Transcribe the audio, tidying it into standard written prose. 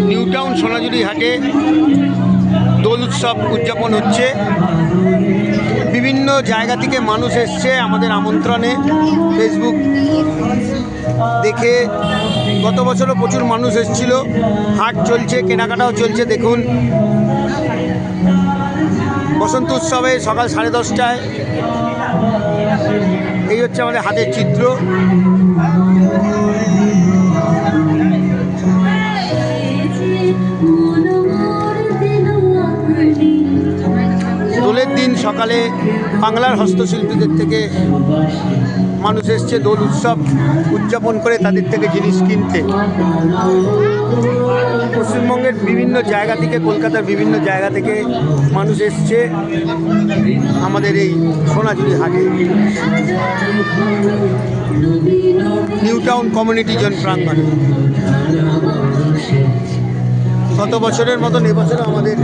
New town সোনাঝুরি হাটে দোল উৎসব উদযাপন হচ্ছে। বিভিন্ন জায়গা থেকে মানুষ এসছে আমাদের আমন্ত্রণে। ফেসবুক দেখে গত বছরও প্রচুর মানুষ এসেছিল। হাট চলছে, কেনাকাটাও চলছে। দেখুন, বসন্ত উৎসবে সকাল 10:30টায় এই হচ্ছে আমাদের হাতের চিত্র। দোলের দিন সকালে বাংলার হস্তশিল্পীদের থেকে মানুষ এসছে দোল উৎসব উদযাপন করে তাদের থেকে জিনিস কিনতে। পশ্চিমবঙ্গের বিভিন্ন জায়গা থেকে, কলকাতার বিভিন্ন জায়গা থেকে মানুষ এসছে আমাদের এই সোনাঝুরি হাটে। নিউ টাউন কমিউনিটি জোন প্রাঙ্গণে গত বছরের মতন এবছরও আমাদের